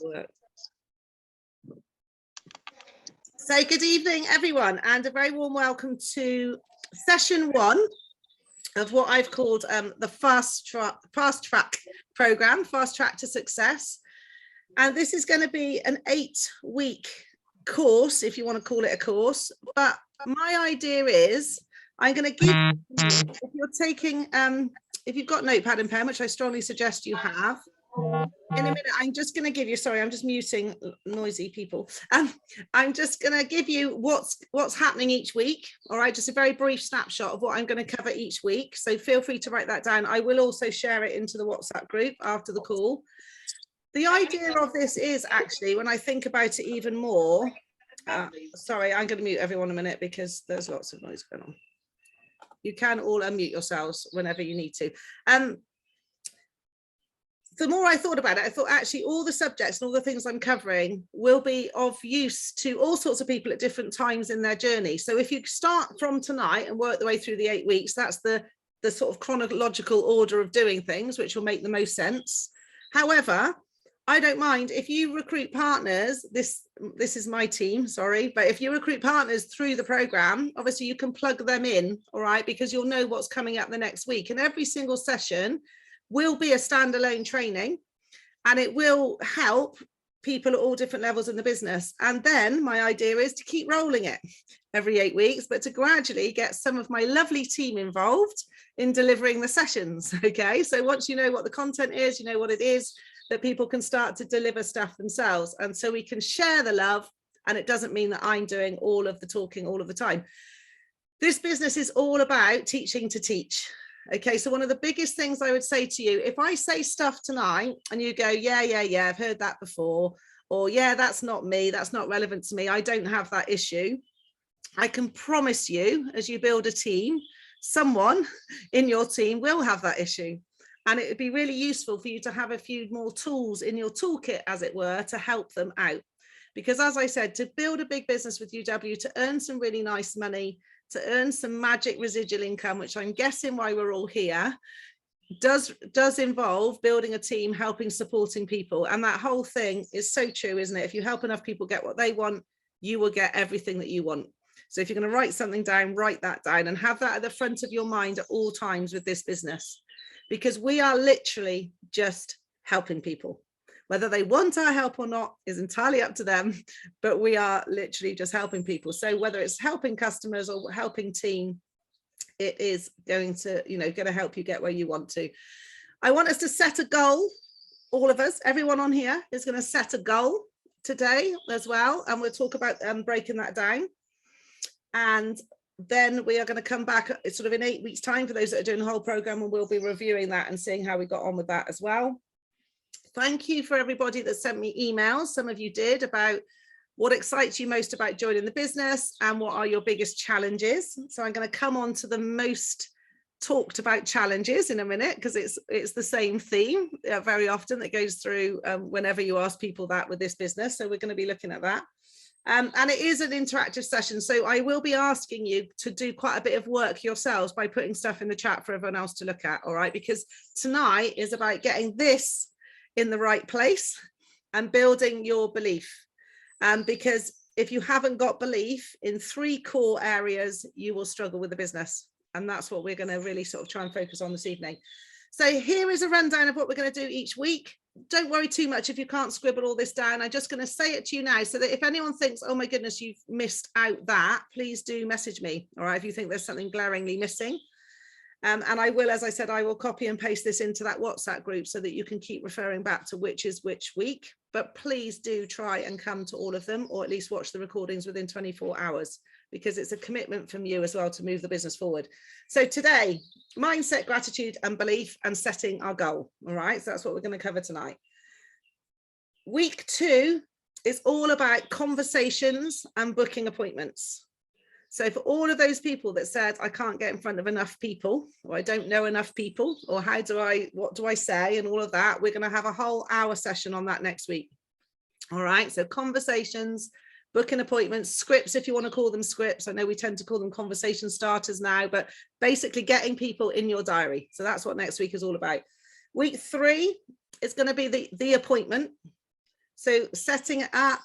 work. So good evening, everyone, and a very warm welcome to session 1 of what I've called the fast track program, Fast Track to Success. And this is going to be an 8-week course, if you want to call it a course. But my idea is I'm going to give you, if you're taking, if you've got notepad and pen, which I strongly suggest you have, in a minute, I'm just going to give you, sorry, I'm just muting noisy people. I'm just going to give you what's happening each week. All right, just a very brief snapshot of what I'm going to cover each week. So feel free to write that down. I will also share it into the WhatsApp group after the call. The idea of this is actually, when I think about it even more, sorry, I'm going to mute everyone a minute because there's lots of noise going on. You can all unmute yourselves whenever you need to. The more I thought about it, I thought actually all the subjects and all the things I'm covering will be of use to all sorts of people at different times in their journey. So if you start from tonight and work the way through the 8 weeks, that's the sort of chronological order of doing things, which will make the most sense. However, I don't mind if you recruit partners, this is my team, sorry, but if you recruit partners through the program, obviously you can plug them in, all right, because you'll know what's coming up the next week. And every single session will be a standalone training, and it will help people at all different levels in the business. And then my idea is to keep rolling it every 8 weeks, but to gradually get some of my lovely team involved in delivering the sessions. Okay, so once you know what the content is, you know what it is, that people can start to deliver stuff themselves. And so we can share the love, and it doesn't mean that I'm doing all of the talking all of the time. This business is all about teaching to teach. Okay, so one of the biggest things I would say to you, if I say stuff tonight and you go, yeah, I've heard that before, or yeah, that's not me, that's not relevant to me, I don't have that issue, I can promise you, as you build a team, someone in your team will have that issue. And it would be really useful for you to have a few more tools in your toolkit, as it were, to help them out. Because as I said, to build a big business with UW, to earn some really nice money, to earn some magic residual income, which I'm guessing why we're all here, does involve building a team, helping, supporting people. And that whole thing is so true, isn't it? If you help enough people get what they want, you will get everything that you want. So if you're going to write something down, write that down and have that at the front of your mind at all times with this business. Because we are literally just helping people. Whether they want our help or not is entirely up to them, but we are literally just helping people. So whether it's helping customers or helping team, it is going to, going to help you get where you want to. I want us to set a goal. All of us, everyone on here is going to set a goal today as well. And we'll talk about breaking that down. And then we are going to come back sort of in 8 weeks' time for those that are doing the whole program, and we'll be reviewing that and seeing how we got on with that as well. Thank you for everybody that sent me emails. Some of you did, about what excites you most about joining the business and what are your biggest challenges. So I'm going to come on to the most talked about challenges in a minute, because it's the same theme very often that goes through whenever you ask people that with this business. So we're going to be looking at that. And it is an interactive session, so I will be asking you to do quite a bit of work yourselves by putting stuff in the chat for everyone else to look at, all right? Because tonight is about getting this in the right place and building your belief. Because if you haven't got belief in 3 core areas, you will struggle with the business. And that's what we're going to really sort of try and focus on this evening. So here is a rundown of what we're going to do each week. Don't worry too much if you can't scribble all this down. I'm just going to say it to you now, so that if anyone thinks, oh my goodness, you've missed out that, please do message me. All right, if you think there's something glaringly missing. And I will, as I said, I will copy and paste this into that WhatsApp group so that you can keep referring back to which is which week. But please do try and come to all of them, or at least watch the recordings within 24 hours, because it's a commitment from you as well to move the business forward. So today, mindset, gratitude and belief, and setting our goal. All right, so that's what we're going to cover tonight. Week 2 is all about conversations and booking appointments. So for all of those people that said, I can't get in front of enough people, or I don't know enough people, or what do I say, and all of that, we're going to have a whole hour session on that next week. All right, so conversations, booking appointments, scripts, if you want to call them scripts. I know we tend to call them conversation starters now, but basically getting people in your diary. So that's what next week is all about. Week 3 is going to be the appointment. So setting it up,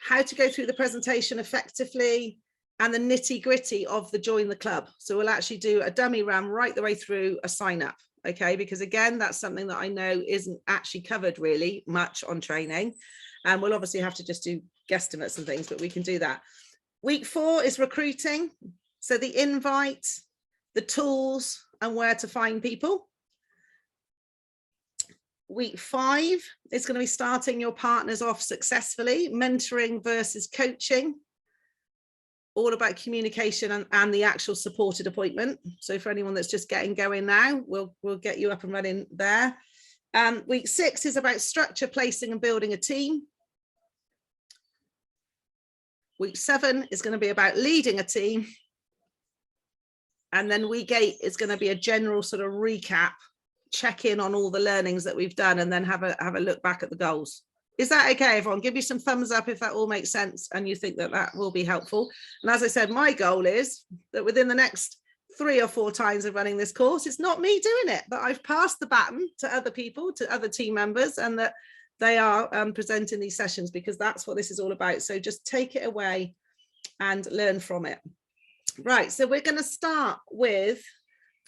how to go through the presentation effectively, and the nitty gritty of the join the club. So we'll actually do a dummy run right the way through a sign up. Okay, because again, that's something that I know isn't actually covered really much on training. And we'll obviously have to just do guesstimates and things, but we can do that. Week 4 is recruiting. So the invite, the tools, and where to find people. Week 5 is going to be starting your partners off successfully, mentoring versus coaching, all about communication and the actual supported appointment. So for anyone that's just getting going now, we'll get you up and running there. Week 6 is about structure, placing and building a team. Week 7 is going to be about leading a team. And then week 8 is going to be a general sort of recap, check in on all the learnings that we've done, and then have a look back at the goals. Is that okay, everyone? Give me some thumbs up if that all makes sense and you think that that will be helpful. And as I said, my goal is that within the next 3 or 4 times of running this course, it's not me doing it, but I've passed the baton to other people, to other team members, and that they are presenting these sessions, because that's what this is all about. So just take it away and learn from it. Right, so we're going to start with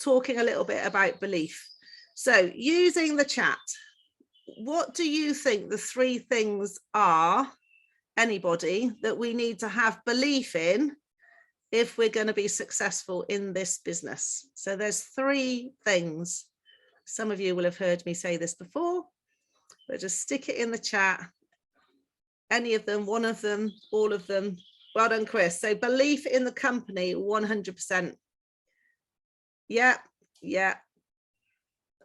talking a little bit about belief. So using the chat, what do you think the 3 things are, anybody, that we need to have belief in if we're going to be successful in this business? So there's 3 things. Some of you will have heard me say this before, but just stick it in the chat. Any of them, one of them, all of them. Well done, Chris. So belief in the company, 100%. Yeah.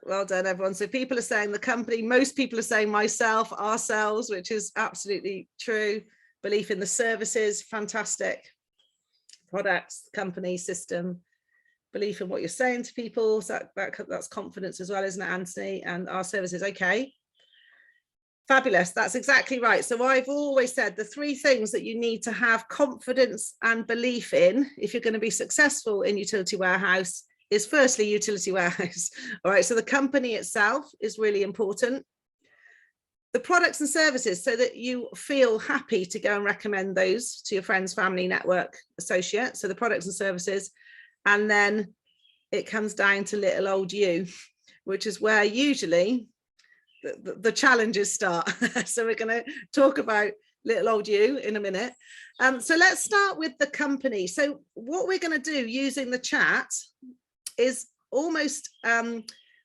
Well done, everyone. So people are saying the company, most people are saying myself, ourselves, which is absolutely true. Belief in the services, fantastic. Products, company, system. Belief in what you're saying to people. So that's confidence as well, isn't it, Anthony? And our services, okay. Fabulous, that's exactly right. So I've always said the 3 things that you need to have confidence and belief in if you're going to be successful in utility warehouse is firstly utility warehouse. All right, so the company itself is really important. The products and services, so that you feel happy to go and recommend those to your friends, family, network, associates. So the products and services, and then it comes down to little old you, which is where usually the challenges start. So we're going to talk about little old you in a minute. So let's start with the company. So what we're going to do using the chat is almost,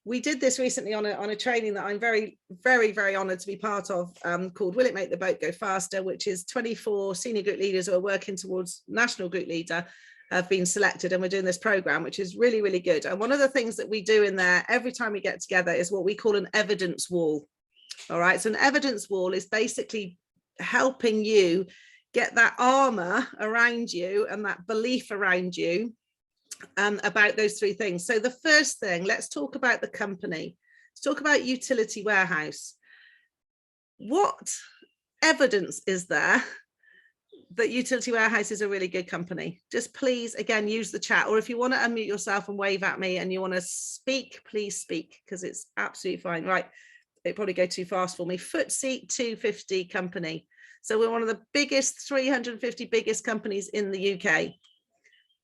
we did this recently on a training that I'm very, very, very honoured to be part of, called Will It Make the Boat Go Faster, which is 24 senior group leaders who are working towards national group leader have been selected, and we're doing this program, which is really, really good. And one of the things that we do in there every time we get together is what we call an evidence wall. All right, so an evidence wall is basically helping you get that armor around you and that belief around you about those 3 things. So the first thing, let's talk about the company. Let's talk about utility warehouse. What evidence is there that utility warehouse is a really good company? Just please, again, use the chat, or if you want to unmute yourself and wave at me and you want to speak, please speak, because it's absolutely fine. Right, it probably go too fast for me. FTSE 250 company. So we're one of the biggest, 350 biggest companies in the UK.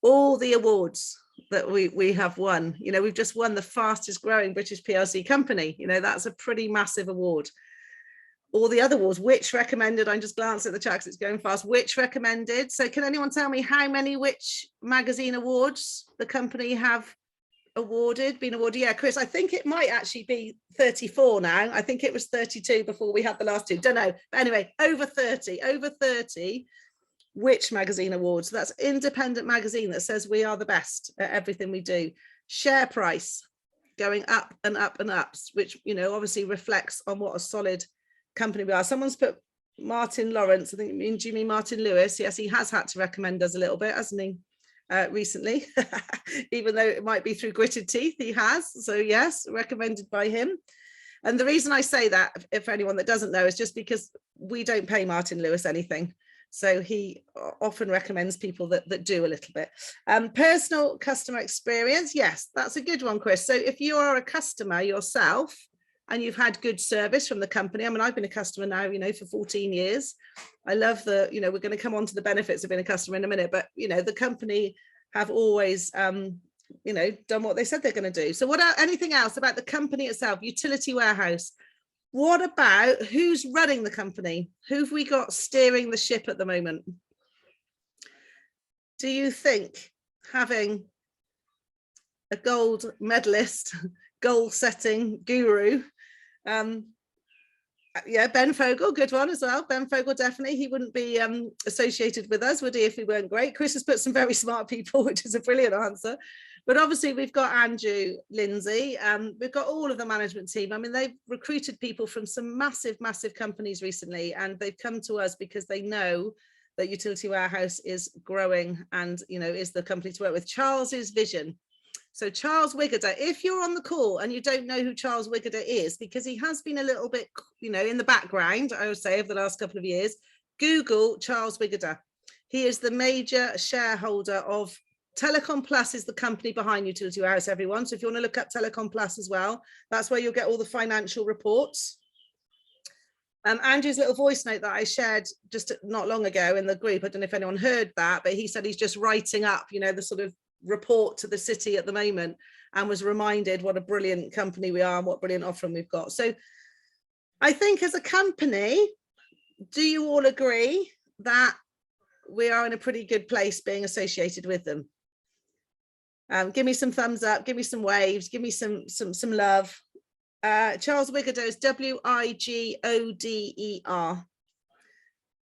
All the awards that we have won, you know, we've just won the fastest growing British PLC company. You know, that's a pretty massive award. All the other awards, which recommended, I'm just glancing at the chat because it's going fast, which recommended. So can anyone tell me how many which magazine awards the company have been awarded? Yeah, Chris, I think it might actually be 34 now. I think it was 32 before we had the last 2. Don't know. But anyway, over 30 which magazine awards. That's independent magazine that says we are the best at everything we do. Share price going up and up and up, which, you know, obviously reflects on what a solid company we are. Someone's put Martin Lawrence, I think, do you mean Martin Lewis? Yes, he has had to recommend us a little bit, hasn't he, recently? Even though it might be through gritted teeth, he has. So yes, recommended by him. And the reason I say that, if anyone that doesn't know, is just because we don't pay Martin Lewis anything. So he often recommends people that do a little bit. Personal customer experience. Yes, that's a good one, Chris. So if you are a customer yourself, and you've had good service from the company. I mean, I've been a customer now, you know, for 14 years. I love the, you know, we're going to come on to the benefits of being a customer in a minute, but, you know, the company have always, you know, done what they said they're going to do. So what, anything else about the company itself? Utility warehouse. What about who's running the company? Who've we got steering the ship at the moment? Do you think having a gold medalist, goal setting guru, yeah, Ben Fogel, good one as well. Ben Fogel, definitely. He wouldn't be associated with us, would he, if we weren't great? Chris has put some very smart people, which is a brilliant answer. But obviously we've got Andrew, Lindsay, we've got all of the management team. I mean, they've recruited people from some massive, massive companies recently, and they've come to us because they know that Utility Warehouse is growing and, you know, is the company to work with. Charles's vision. So Charles Wiggader, if you're on the call and you don't know who Charles Wiggader is, because he has been a little bit, you know, in the background, I would say, over the last couple of years, Google Charles Wiggader. He is the major shareholder of Telecom Plus, is the company behind Utility Warehouse, everyone. So if you want to look up Telecom Plus as well, that's where you'll get all the financial reports. Andrew's little voice note that I shared just not long ago in the group, I don't know if anyone heard that, but he said he's just writing up, you know, the sort of report to the city at the moment, and was reminded what a brilliant company we are and what brilliant offering we've got. So I think as a company, do you all agree that we are in a pretty good place being associated with them? Give me some thumbs up, give me some waves, give me some love. Charles Wiggader is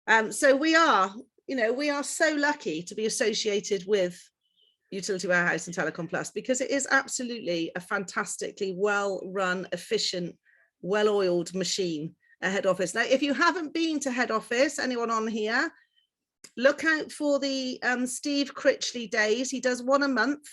Wiggoder. So we are, you know, we are so lucky to be associated with Utility Warehouse and Telecom Plus, because it is absolutely a fantastically well-run, efficient, well-oiled machine, a head office. Now, if you haven't been to head office, anyone on here, look out for the Steve Critchley days. He does one a month.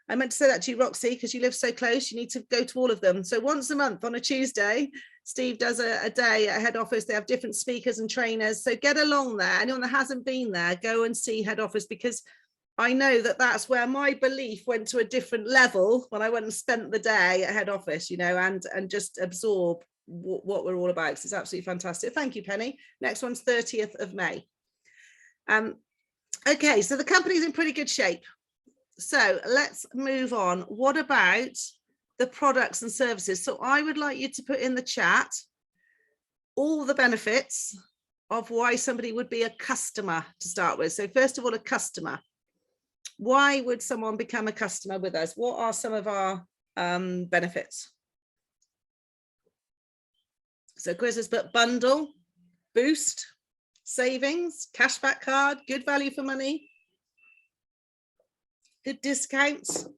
I meant to say that to you, Roxy, because you live so close, you need to go to all of them. So once a month on a Tuesday, Steve does a day at head office. They have different speakers and trainers. So get along there. Anyone that hasn't been there, go and see head office, because I know that that's where my belief went to a different level when I went and spent the day at head office, you know, and just absorb what we're all about. So it's absolutely fantastic. Thank you, Penny. Next one's 30th of May. Okay, so the company's in pretty good shape. So let's move on. What about the products and services? So I would like you to put in the chat all the benefits of why somebody would be a customer to start with. So first of all, a customer. Why would someone become a customer with us? What are some of our benefits? So Chris has put bundle, boost, savings, cashback card, good value for money, good discounts,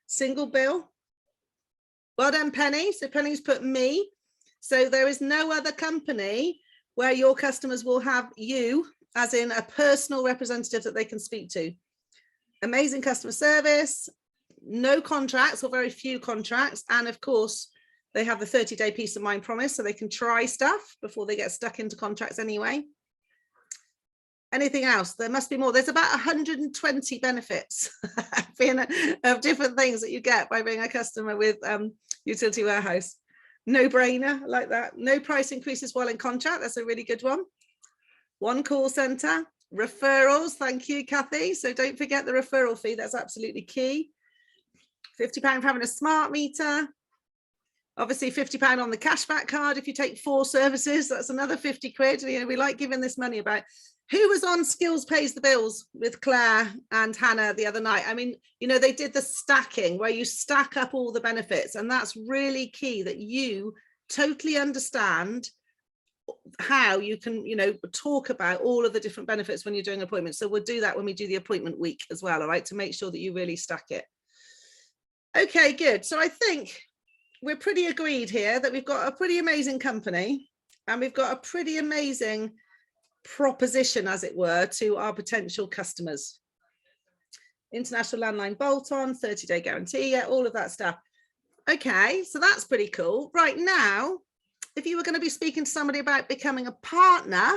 single bill. Well done, Penny. So Penny's put me. So there is no other company where your customers will have you, as in a personal representative that they can speak to. Amazing customer service, no contracts or very few contracts. And of course, they have the 30-day peace of mind promise, so they can try stuff before they get stuck into contracts anyway. Anything else? There must be more. There's about 120 benefits of different things that you get by being a customer with Utility Warehouse. No brainer, like that. No price increases while in contract. That's a really good one. One call center, referrals. Thank you, Kathy. So don't forget the referral fee. That's absolutely key. £50 for having a smart meter. Obviously £50 on the cashback card. If you take 4 services, that's another 50 quid. You know, we like giving this money about. Who was on Skills Pays the Bills with Claire and Hannah the other night? I mean, you know, they did the stacking where you stack up all the benefits, and that's really key, that you totally understand how you can, you know, talk about all of the different benefits when you're doing appointments. So we'll do that when we do the appointment week as well, all right, to make sure that you really stack it. Okay, good. So I think we're pretty agreed here that we've got a pretty amazing company, and we've got a pretty amazing proposition, as it were, to our potential customers. International landline bolt-on, 30-day guarantee, yeah, all of that stuff. Okay, so that's pretty cool. Right now, if you were going to be speaking to somebody about becoming a partner,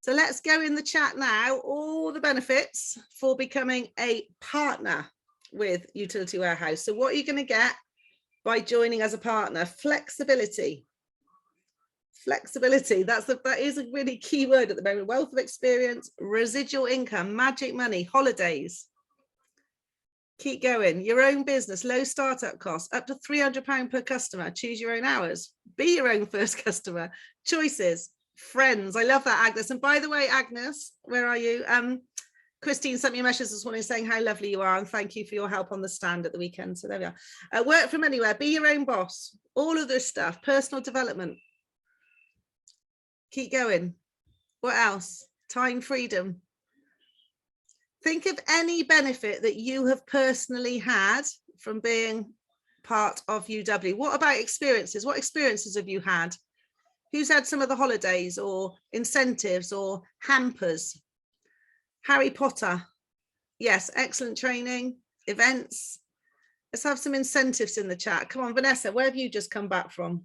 so let's go in the chat now, all the benefits for becoming a partner with Utility Warehouse. So what are you going to get? by joining as a partner. Flexibility. Flexibility, that is a really key word at the moment. Wealth of experience, residual income, magic money, holidays. Keep going. Your own business, low startup costs, up to £300 per customer. Choose your own hours. Be your own first customer. Choices, friends. I love that, Agnes. And by the way, Agnes, where are you? Christine sent me a message this morning saying how lovely you are and thank you for your help on the stand at the weekend. So there we are. Work from anywhere. Be your own boss. All of this stuff. Personal development. Keep going. What else? Time freedom. Think of any benefit that you have personally had from being part of UW. What about experiences? What experiences have you had? Who's had some of the holidays or incentives or hampers? Harry Potter. Yes, excellent training, events. Let's have some incentives in the chat. Come on, Vanessa, where have you just come back from?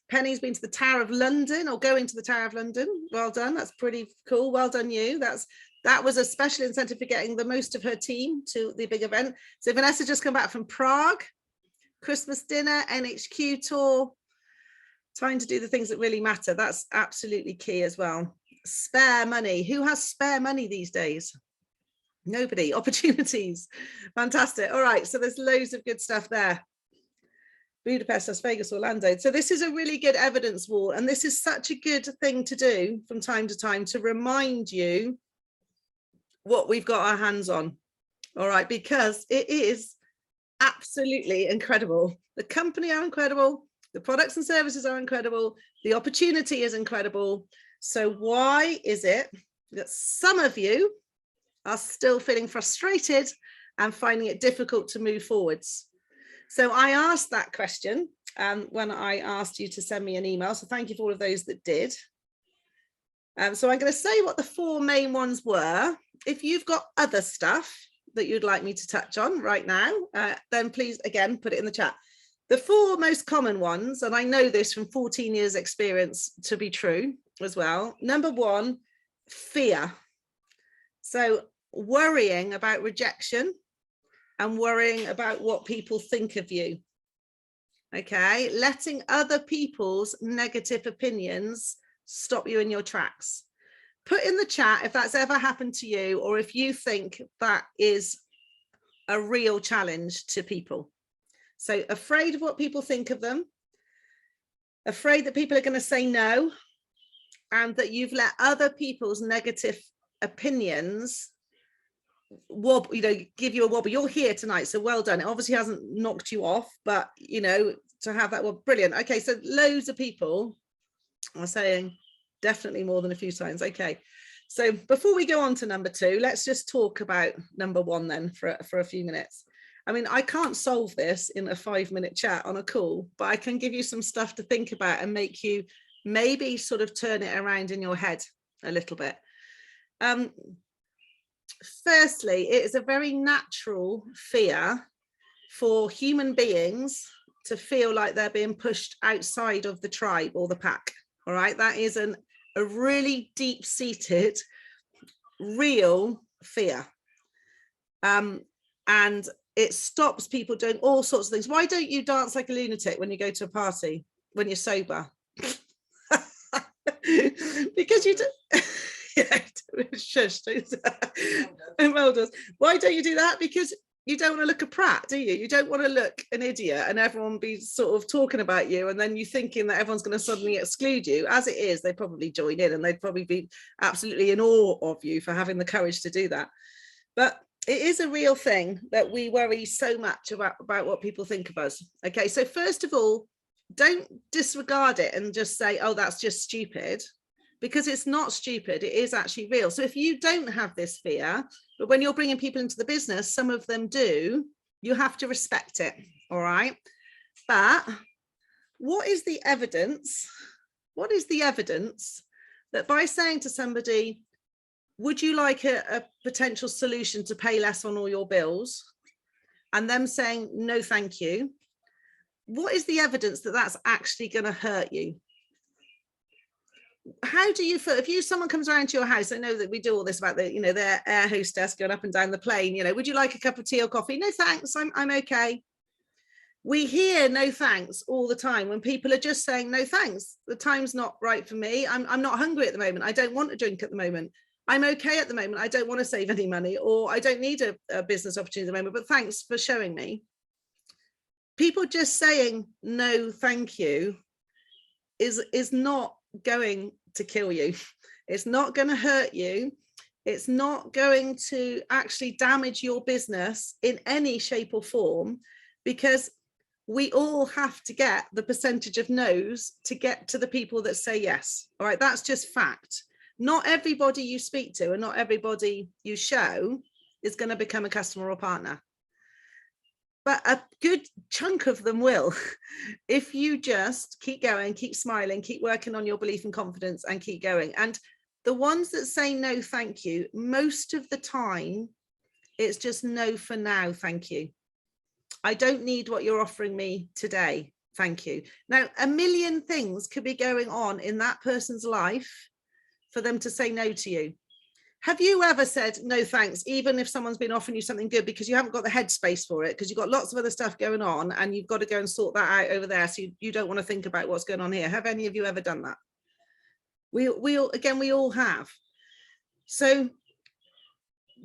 Penny's been to the Tower of London or going to the Tower of London. Well done. That's pretty cool. Well done you. That was a special incentive for getting the most of her team to the big event. So Vanessa just come back from Prague, Christmas dinner, NHQ tour, trying to do the things that really matter. That's absolutely key as well. Spare money. Who has spare money these days? Nobody. Opportunities. Fantastic. All right. So there's loads of good stuff there. Budapest, Las Vegas, Orlando. So this is a really good evidence wall. And this is such a good thing to do from time to time to remind you what we've got our hands on. All right. Because it is absolutely incredible. The company are incredible. The products and services are incredible. The opportunity is incredible. So why is it that some of you are still feeling frustrated and finding it difficult to move forwards? So I asked that question when I asked you to send me an email. So thank you for all of those that did. So I'm going to say what the 4 main ones were. If you've got other stuff that you'd like me to touch on right now, then please, again, put it in the chat. The 4 most common ones, and I know this from 14 years experience to be true as well. Number 1, fear. So worrying about rejection and worrying about what people think of you. Okay, letting other people's negative opinions stop you in your tracks. Put in the chat if that's ever happened to you, or if you think that is a real challenge to people. So afraid of what people think of them, afraid that people are going to say no, and that you've let other people's negative opinions give you a wobble. You're here tonight, so well done. It obviously hasn't knocked you off, but to have that, well, brilliant. Okay, so loads of people are saying definitely more than a few times. Okay, so before we go on to number 2, let's just talk about number 1 then for a few minutes. I mean, I can't solve this in a 5-minute chat on a call, but I can give you some stuff to think about and make you maybe sort of turn it around in your head a little bit. Firstly, it is a very natural fear for human beings to feel like they're being pushed outside of the tribe or the pack. All right, that is a really deep-seated, real fear. And it stops people doing all sorts of things. Why don't you dance like a lunatic when you go to a party, when you're sober? Because you do. Yeah, shush. Well does. Why don't you do that? Because you don't want to look a prat, do you? You don't want to look an idiot and everyone be sort of talking about you, and then you thinking that everyone's going to suddenly exclude you. As it is, they'd probably join in and they'd probably be absolutely in awe of you for having the courage to do that. But it is a real thing that we worry so much about what people think of us. Okay, so first of all, don't disregard it and just say, oh, that's just stupid, because it's not stupid. It is actually real. So if you don't have this fear, but when you're bringing people into the business, some of them do, you have to respect it. All right. But what is the evidence? What is the evidence that by saying to somebody, would you like a potential solution to pay less on all your bills, and them saying, no, thank you. What is the evidence that that's actually going to hurt you? How do you feel if someone comes around to your house? I know that we do all this about the, their air hostess going up and down the plane, would you like a cup of tea or coffee? No, thanks. I'm okay. We hear no thanks all the time when people are just saying no thanks. The time's not right for me. I'm not hungry at the moment. I don't want a drink at the moment. I'm okay at the moment. I don't want to save any money, or I don't need a business opportunity at the moment, but thanks for showing me. People just saying no thank you is not going to kill you. It's not going to hurt you. It's not going to actually damage your business in any shape or form, because we all have to get the percentage of no's to get to the people that say yes. All right, that's just fact. Not everybody you speak to and not everybody you show is going to become a customer or partner, but a good chunk of them will, if you just keep going, keep smiling, keep working on your belief and confidence, and keep going. And the ones that say no thank you, most of the time it's just no for now, thank you. I don't need what you're offering me today, thank you. Now, a million things could be going on in that person's life for them to say no to you. Have you ever said no thanks, even if someone's been offering you something good, because you haven't got the headspace for it, because you've got lots of other stuff going on and you've got to go and sort that out over there, so you don't want to think about what's going on here? Have any of you ever done that? We all have. So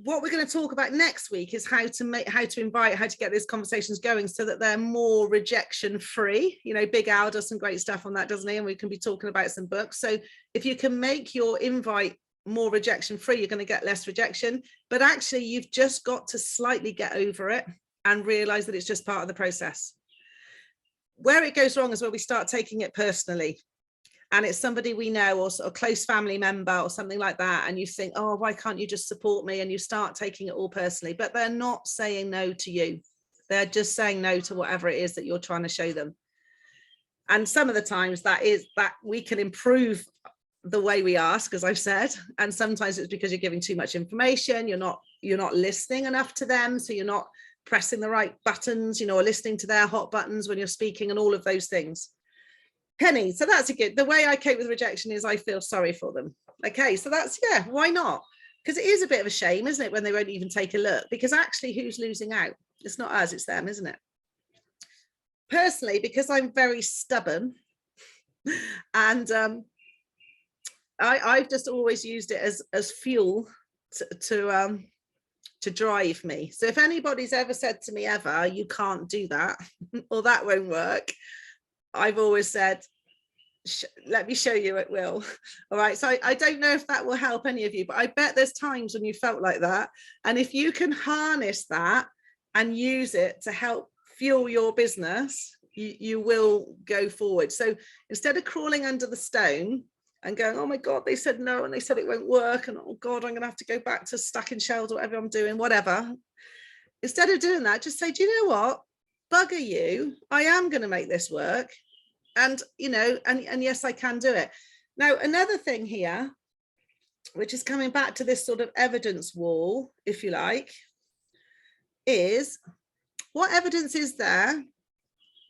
what we're going to talk about next week is how to get these conversations going so that they're more rejection free. You know, Big Al does some great stuff on that, doesn't he? And we can be talking about some books. So if you can make your invite more rejection free, you're going to get less rejection. But actually, you've just got to slightly get over it and realize that it's just part of the process. Where it goes wrong is where we start taking it personally. And it's somebody we know, or a close family member or something like that, and you think, oh, why can't you just support me? And you start taking it all personally. But they're not saying no to you. They're just saying no to whatever it is that you're trying to show them. And some of the times that we can improve the way we ask, as I've said, and sometimes it's because you're giving too much information. You're not listening enough to them, so you're not pressing the right buttons, or listening to their hot buttons when you're speaking, and all of those things. Penny, so that's the way I cope with rejection is I feel sorry for them. Okay, so that's, yeah, why not? Because it is a bit of a shame, isn't it, when they won't even take a look? Because actually, who's losing out? It's not us, it's them, isn't it? Personally, because I'm very stubborn, and I've just always used it as fuel to drive me. So if anybody's ever said to me ever, you can't do that, or that won't work, I've always said, let me show you it will. All right, so I don't know if that will help any of you, but I bet there's times when you felt like that. And if you can harness that and use it to help fuel your business, you will go forward. So instead of crawling under the stone and going, oh my God, they said no, and they said it won't work, and oh God, I'm gonna have to go back to stacking shelves or whatever I'm doing, whatever. Instead of doing that, just say, do you know what? Bugger you, I am going to make this work, and and yes, I can do it. Now, another thing here, which is coming back to this sort of evidence wall, if you like, is what evidence is there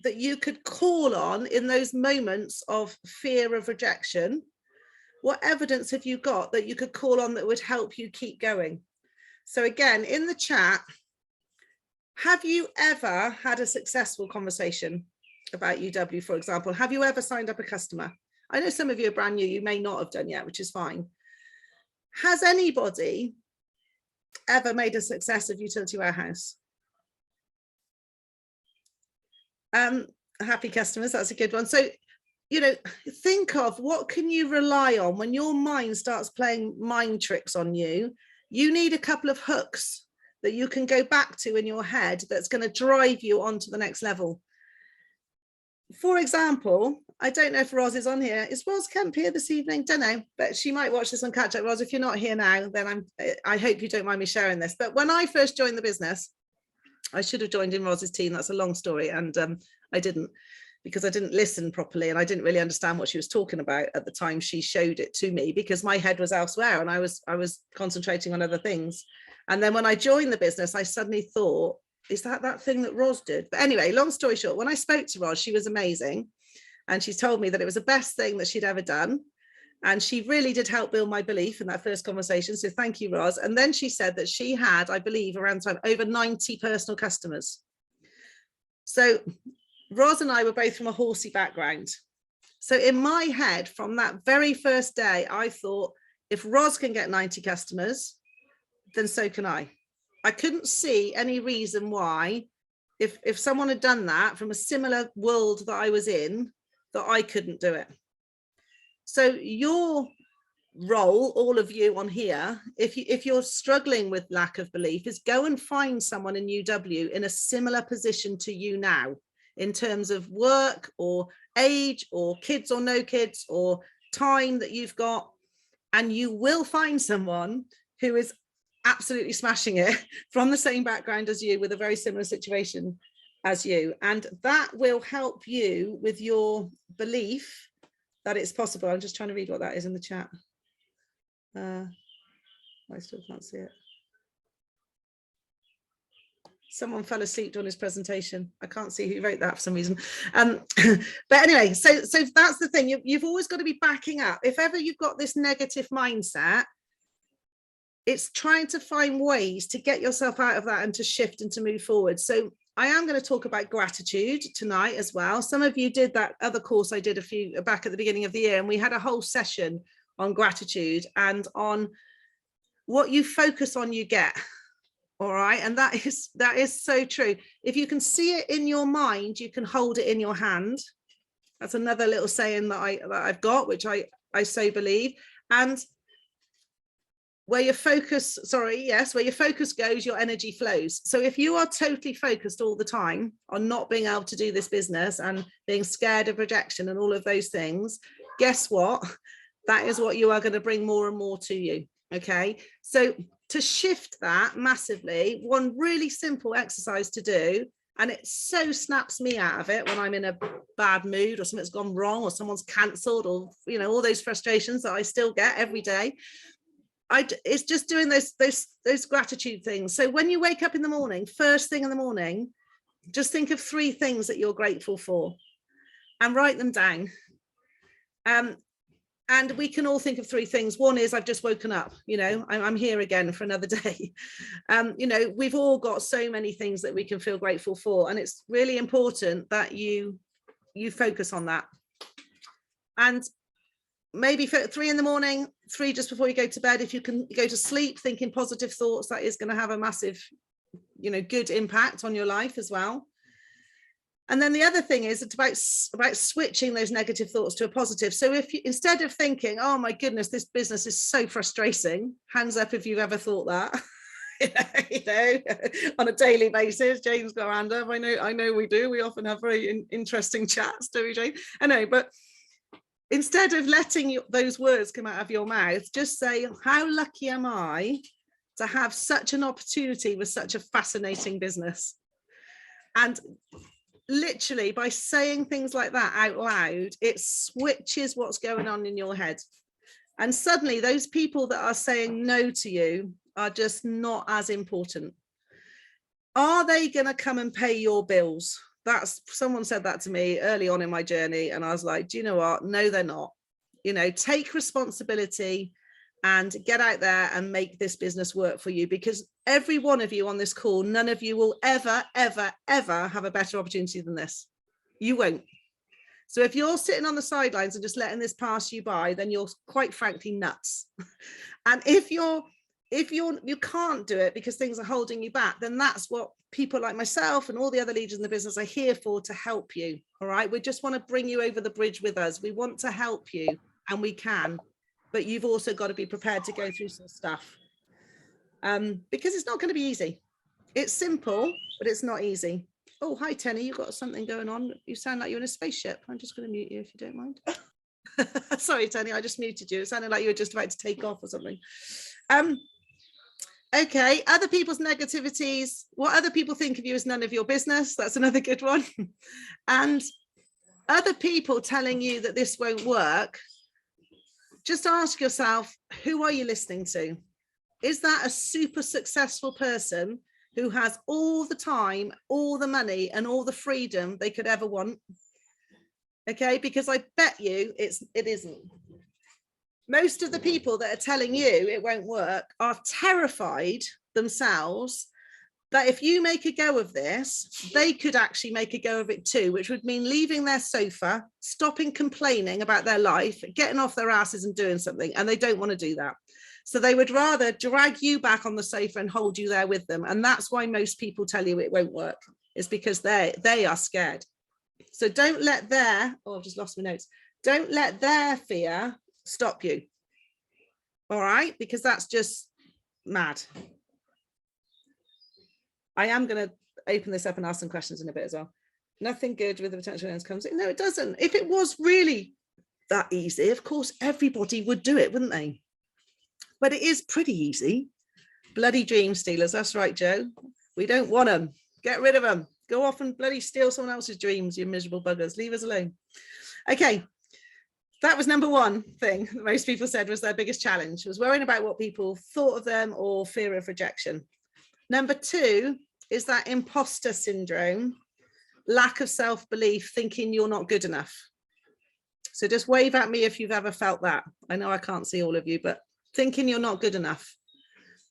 that you could call on in those moments of fear of rejection? What evidence have you got that you could call on that would help you keep going? So again, in the chat, have you ever had a successful conversation about UW, for example? Have you ever signed up a customer? I know some of you are brand new, you may not have done yet, which is fine. Has anybody ever made a success of Utility Warehouse? Happy customers, that's a good one. So, think of what can you rely on when your mind starts playing mind tricks on you. You need a couple of hooks that you can go back to in your head that's going to drive you on to the next level. For example, I don't know if Roz is on here. Is Roz Kemp here this evening? Don't know, but she might watch this on catch up. Roz, if you're not here now, then I hope you don't mind me sharing this. But when I first joined the business, I should have joined in Roz's team. That's a long story, and I didn't, because I didn't listen properly, and I didn't really understand what she was talking about at the time she showed it to me, because my head was elsewhere and I was concentrating on other things. And then when I joined the business, I suddenly thought, is that thing that Roz did? But anyway, long story short, when I spoke to Roz, she was amazing. And she told me that it was the best thing that she'd ever done. And she really did help build my belief in that first conversation. So thank you, Roz. And then she said that she had, I believe, around time, over 90 personal customers. So Roz and I were both from a horsey background. So in my head, from that very first day, I thought, if Roz can get 90 customers, then so can I. I couldn't see any reason why, if someone had done that from a similar world that I was in, that I couldn't do it. So your role, all of you on here, if you're struggling with lack of belief, is go and find someone in UW in a similar position to you now, in terms of work or age or kids or no kids or time that you've got, and you will find someone who is absolutely smashing it from the same background as you, with a very similar situation as you, and that will help you with your belief that it's possible. I'm just trying to read what that is in the chat. I still can't see it. Someone fell asleep during his presentation. I can't see who wrote that for some reason. But anyway, so that's the thing. You've always got to be backing up. If ever you've got this negative mindset, it's trying to find ways to get yourself out of that and to shift and to move forward. So I am going to talk about gratitude tonight as well. Some of you did that other course I did a few back at the beginning of the year, and we had a whole session on gratitude and on what you focus on, you get. All right. And that is so true. If you can see it in your mind, you can hold it in your hand. That's another little saying that I've got, which I so believe. And where your focus, where your focus goes, your energy flows. So if you are totally focused all the time on not being able to do this business and being scared of rejection and all of those things, guess what? That is what you are going to bring more and more to you. Okay. So to shift that massively, one really simple exercise to do, and it so snaps me out of it when I'm in a bad mood or something's gone wrong or someone's cancelled, or, you know, all those frustrations that I still get every day. It's just doing those gratitude things. So when you wake up in the morning, first thing in the morning, just think of 3 things that you're grateful for and write them down. And we can all think of 3 things. One is, I've just woken up, you know, I'm here again for another day. You know, we've all got so many things that we can feel grateful for. And it's really important that you focus on that. And maybe 3 in the morning, 3 just before you go to bed. If you can go to sleep thinking positive thoughts, that is going to have a massive, you know, good impact on your life as well. And then the other thing is, it's about switching those negative thoughts to a positive. So if you, instead of thinking, oh my goodness, this business is so frustrating, hands up if you've ever thought that. You know, on a daily basis. Jane's got her hand up. I know we do. We often have very interesting chats, do we, Jane? I know, but instead of letting those words come out of your mouth, just say, how lucky am I to have such an opportunity with such a fascinating business? And literally by saying things like that out loud, it switches what's going on in your head. And suddenly those people that are saying no to you are just not as important. Are they going to come and pay your bills? Someone said that to me early on in my journey, and I was like, do you know what? No, they're not. You know, take responsibility and get out there and make this business work for you, because every one of you on this call, none of you will ever, ever, ever have a better opportunity than this. You won't. So if you're sitting on the sidelines and just letting this pass you by, then you're quite frankly nuts. And if you can't do it because things are holding you back, then that's what people like myself and all the other leaders in the business are here for, to help you. All right. We just want to bring you over the bridge with us. We want to help you, and we can, but you've also got to be prepared to go through some stuff, because it's not going to be easy. It's simple, but it's not easy. Oh, hi, Tenny. You've got something going on. You sound like you're in a spaceship. I'm just going to mute you if you don't mind. Sorry, Tenny, I just muted you. It sounded like you were just about to take off or something. Okay, other people's negativities. What other people think of you is none of your business. That's another good one. And other people telling you that this won't work, just ask yourself, who are you listening to? Is that a super successful person who has all the time, all the money, and all the freedom they could ever want? Okay, because I bet you it isn't. Most of the people that are telling you it won't work are terrified themselves that if you make a go of this, they could actually make a go of it too, which would mean leaving their sofa, stopping complaining about their life, getting off their asses and doing something. And they don't want to do that. So they would rather drag you back on the sofa and hold you there with them. And that's why most people tell you it won't work. It's because they are scared. So don't let their, oh, I've just lost my notes. Don't let their fear stop you. All right, because that's just mad. I am going to open this up and ask some questions in a bit as well. Nothing good with the potential earnings comes in. No, it doesn't. If it was really that easy, of course, everybody would do it, wouldn't they? But it is pretty easy. Bloody dream stealers. That's right, Joe. We don't want them. Get rid of them. Go off and bloody steal someone else's dreams, you miserable buggers. Leave us alone. Okay. That was number one thing that most people said was their biggest challenge, was worrying about what people thought of them or fear of rejection. Number two is that imposter syndrome, lack of self-belief, thinking you're not good enough. So just wave at me if you've ever felt that. I know I can't see all of you, but thinking you're not good enough.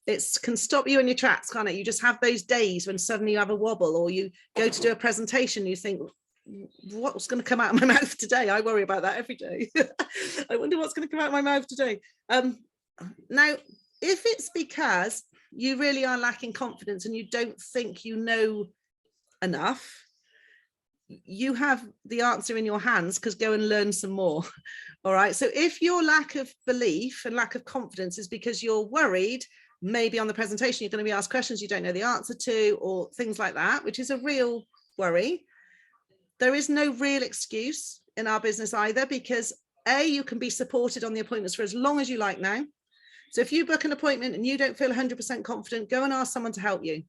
It can stop you in your tracks, can't it? You just have those days when suddenly you have a wobble, or you go to do a presentation, you think, what's going to come out of my mouth today? I worry about that every day. I wonder what's going to come out of my mouth today. Now, if it's because you really are lacking confidence and you don't think you know enough, you have the answer in your hands, because go and learn some more. All right. So if your lack of belief and lack of confidence is because you're worried, maybe on the presentation, you're going to be asked questions you don't know the answer to, or things like that, which is a real worry. There is no real excuse in our business either, because you can be supported on the appointments for as long as you like now. So if you book an appointment and you don't feel 100% confident, go and ask someone to help you.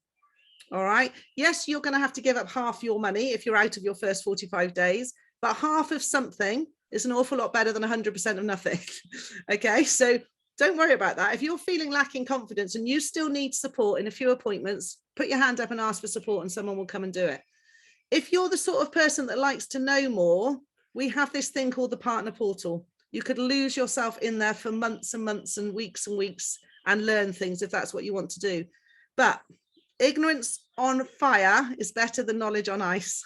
All right. Yes, you're going to have to give up half your money if you're out of your first 45 days, but half of something is an awful lot better than 100% of nothing. Okay. So don't worry about that. If you're feeling lacking confidence and you still need support in a few appointments, put your hand up and ask for support and someone will come and do it. If you're the sort of person that likes to know more, we have this thing called the partner portal. You could lose yourself in there for months and months and weeks and learn things if that's what you want to do. But ignorance on fire is better than knowledge on ice.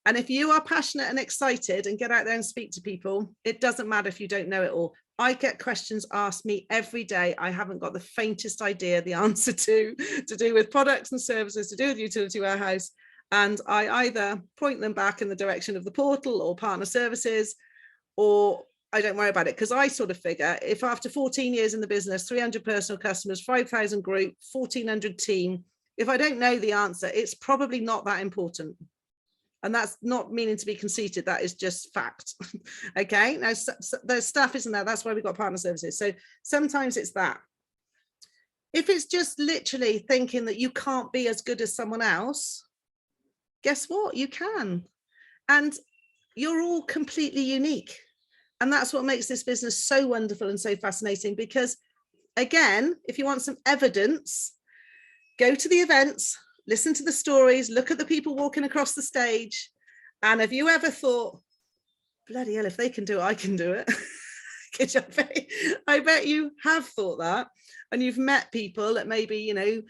And if you are passionate and excited and get out there and speak to people, it doesn't matter if you don't know it all. I get questions asked me every day I haven't got the faintest idea the answer to do with products and services, to do with utility warehouse. And I either point them back in the direction of the portal or partner services, or I don't worry about it, because I sort of figure if after 14 years in the business, 300 personal customers, 5,000 group, 1,400 team, if I don't know the answer, it's probably not that important. And that's not meaning to be conceited. That is just fact. Okay. Now, there's stuff isn't there. That's why we've got partner services. So sometimes it's that. If it's just literally thinking that you can't be as good as someone else, guess what? You can. And you're all completely unique. And that's what makes this business so wonderful and so fascinating, because again, if you want some evidence, go to the events, listen to the stories, look at the people walking across the stage. And have you ever thought, bloody hell, if they can do it, I can do it? I bet you have thought that. And you've met people that maybe, you know,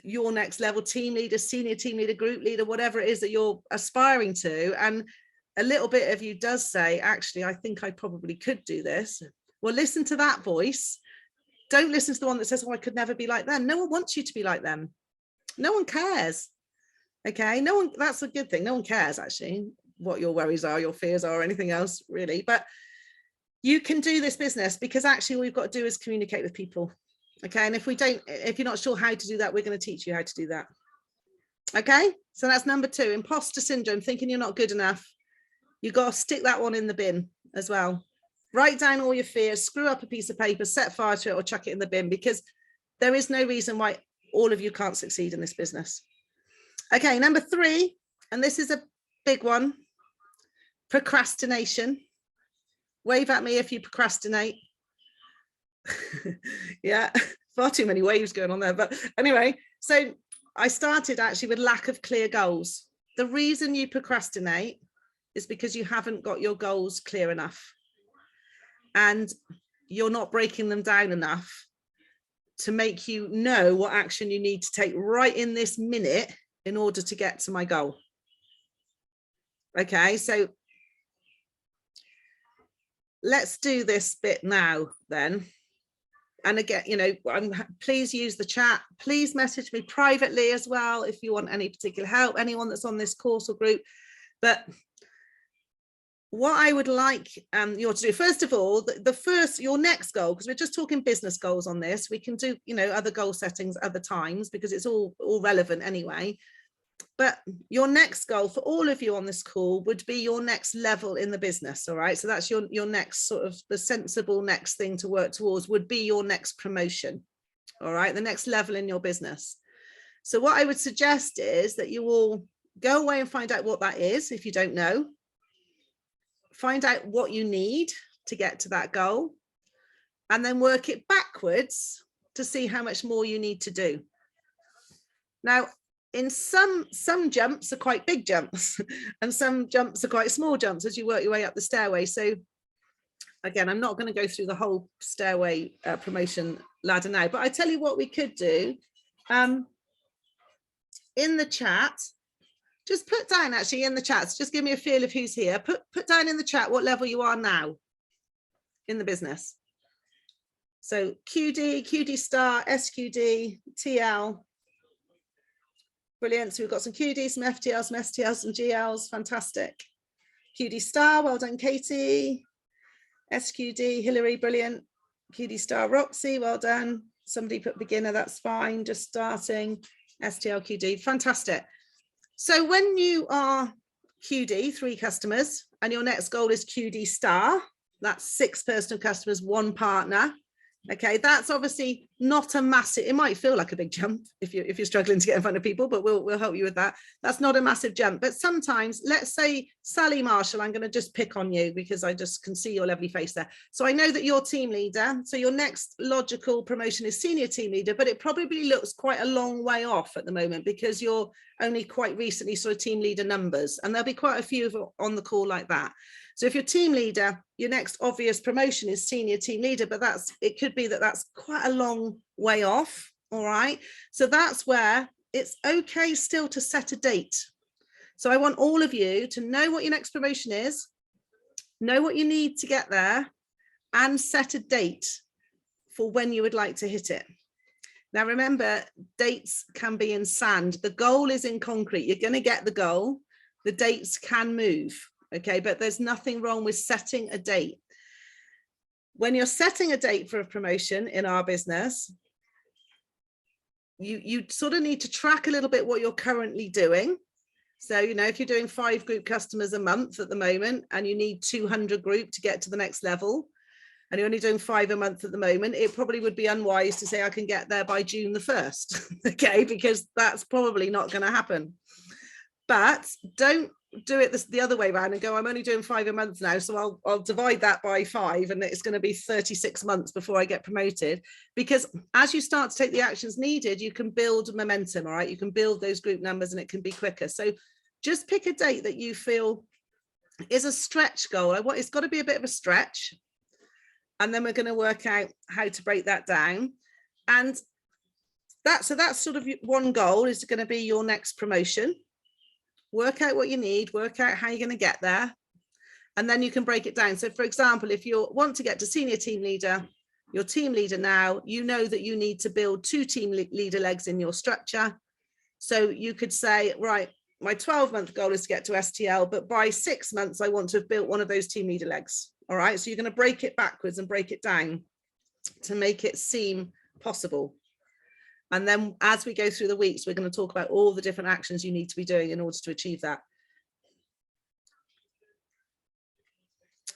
your next level team leader, senior team leader, group leader, whatever it is that you're aspiring to. And a little bit of you does say, actually, I think I probably could do this. Well, listen to that voice. Don't listen to the one that says, oh, I could never be like them. No one wants you to be like them. No one cares. Okay. No one, that's a good thing. No one cares actually what your worries are, your fears are, or anything else really. But you can do this business because actually all you've got to do is communicate with people. Okay. And if you're not sure how to do that, we're going to teach you how to do that. Okay. So that's number two, imposter syndrome, thinking you're not good enough. You got to stick that one in the bin as well. Write down all your fears, screw up a piece of paper, set fire to it, or chuck it in the bin, because there is no reason why all of you can't succeed in this business. Okay, number three, and this is a big one, procrastination. Wave at me if you procrastinate. Yeah, far too many waves going on there. But anyway, so I started actually with lack of clear goals. The reason you procrastinate is because you haven't got your goals clear enough and you're not breaking them down enough to make you know what action you need to take right in this minute in order to get to my goal. Okay, so let's do this bit now then. And again, you know, please use the chat. Please message me privately as well if you want any particular help, anyone that's on this course or group. But what I would like you all to do, first of all, your next goal, because we're just talking business goals on this, we can do, you know, other goal settings other times because it's all relevant anyway. But your next goal for all of you on this call would be your next level in the business. All right. So that's your next sort of the sensible next thing to work towards would be your next promotion. All right. The next level in your business. So what I would suggest is that you all go away and find out what that is. If you don't know, find out what you need to get to that goal and then work it backwards to see how much more you need to do. Now, in some jumps are quite big jumps and some jumps are quite small jumps as you work your way up the stairway. So again, I'm not going to go through the whole stairway promotion ladder now, but I tell you what we could do in the chat. Just put down actually in the chat, just give me a feel of who's here. Put down in the chat what level you are now in the business. So QD, QD star, SQD, TL. Brilliant. So we've got some QD, some FTLs, some STLs, some GLs. Fantastic. QD star, well done, Katie. SQD, Hillary, brilliant. QD star, Roxy, well done. Somebody put beginner, that's fine. Just starting. STL, QD, fantastic. So when you are QD, 3 customers, and your next goal is QD star, that's 6 personal customers, 1 partner. Okay, that's obviously not a massive, it might feel like a big jump if you're struggling to get in front of people, but we'll help you with that. That's not a massive jump. But sometimes, let's say Sally Marshall, I'm going to just pick on you because I just can see your lovely face there. So I know that you're team leader. So your next logical promotion is senior team leader, but it probably looks quite a long way off at the moment because you're only quite recently sort of team leader numbers. And there'll be quite a few on the call like that. So if you're team leader, your next obvious promotion is senior team leader, but it could be that that's quite a long way off. All right. So that's where it's okay still to set a date. So I want all of you to know what your next promotion is, know what you need to get there, and set a date for when you would like to hit it. Now, remember, dates can be in sand. The goal is in concrete. You're going to get the goal. The dates can move. Okay, but there's nothing wrong with setting a date. When you're setting a date for a promotion in our business, you sort of need to track a little bit what you're currently doing. So, you know, if you're doing 5 group customers a month at the moment and you need 200 group to get to the next level, and you're only doing 5 a month at the moment, it probably would be unwise to say I can get there by June the 1st, okay, because that's probably not going to happen. But don't do it the other way around and go, I'm only doing 5 a month now, so I'll divide that by 5 and it's going to be 36 months before I get promoted. Because as you start to take the actions needed, you can build momentum, all right? You can build those group numbers and it can be quicker. So just pick a date that you feel is a stretch goal. It's got to be a bit of a stretch. And then we're going to work out how to break that down. And that's sort of one goal is going to be your next promotion. Work out what you need, work out how you're going to get there, and then you can break it down. So for example, if you want to get to senior team leader, your team leader now, you know that you need to build 2 team leader legs in your structure. So you could say, right, my 12-month goal is to get to STL, but by 6 months, I want to have built one of those team leader legs. All right, so you're going to break it backwards and break it down to make it seem possible. And then as we go through the weeks, we're going to talk about all the different actions you need to be doing in order to achieve that.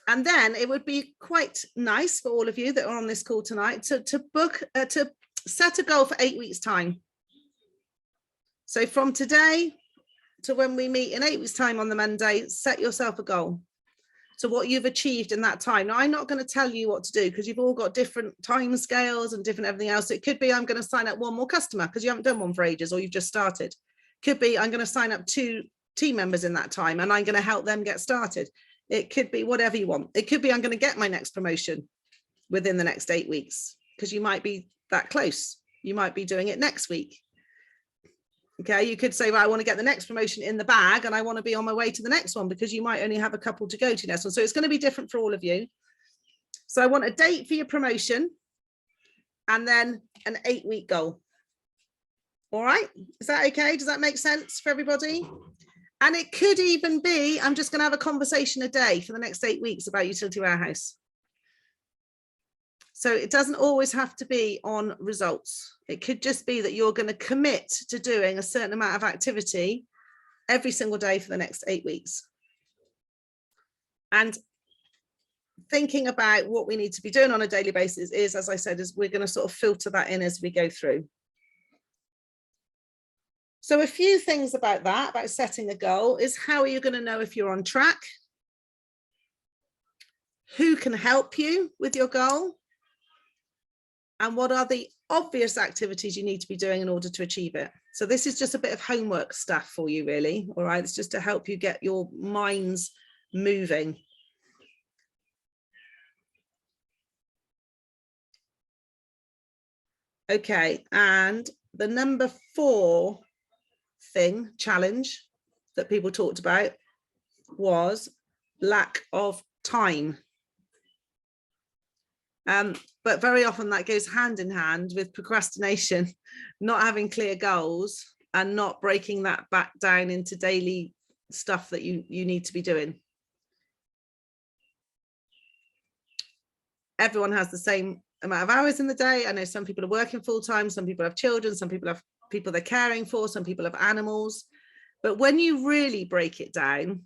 And then it would be quite nice for all of you that are on this call tonight to set a goal for 8 weeks time. So from today to when we meet in 8 weeks time on the Monday, set yourself a goal. So what you've achieved in that time. Now, I'm not going to tell you what to do because you've all got different time scales and different everything else. It could be I'm going to sign up 1 more customer because you haven't done one for ages or you've just started. Could be I'm going to sign up 2 team members in that time and I'm going to help them get started. It could be whatever you want. It could be I'm going to get my next promotion within the next 8 weeks because you might be that close. You might be doing it next week. Okay, you could say, well, I want to get the next promotion in the bag and I want to be on my way to the next one, because you might only have a couple to go to next one. So it's going to be different for all of you. So I want a date for your promotion and then an 8-week goal. All right, is that okay? Does that make sense for everybody? And it could even be, I'm just going to have a conversation a day for the next 8 weeks about Utility Warehouse. So it doesn't always have to be on results. It could just be that you're going to commit to doing a certain amount of activity every single day for the next 8 weeks. And thinking about what we need to be doing on a daily basis is, as I said, is we're going to sort of filter that in as we go through. So a few things about that, about setting a goal, is how are you going to know if you're on track? Who can help you with your goal? And what are the obvious activities you need to be doing in order to achieve it? So this is just a bit of homework stuff for you, really. All right, it's just to help you get your minds moving. Okay, and the number 4 challenge that people talked about was lack of time. But very often that goes hand in hand with procrastination, not having clear goals and not breaking that back down into daily stuff that you need to be doing. Everyone has the same amount of hours in the day. I know some people are working full time, some people have children, some people have people they're caring for, some people have animals. But when you really break it down,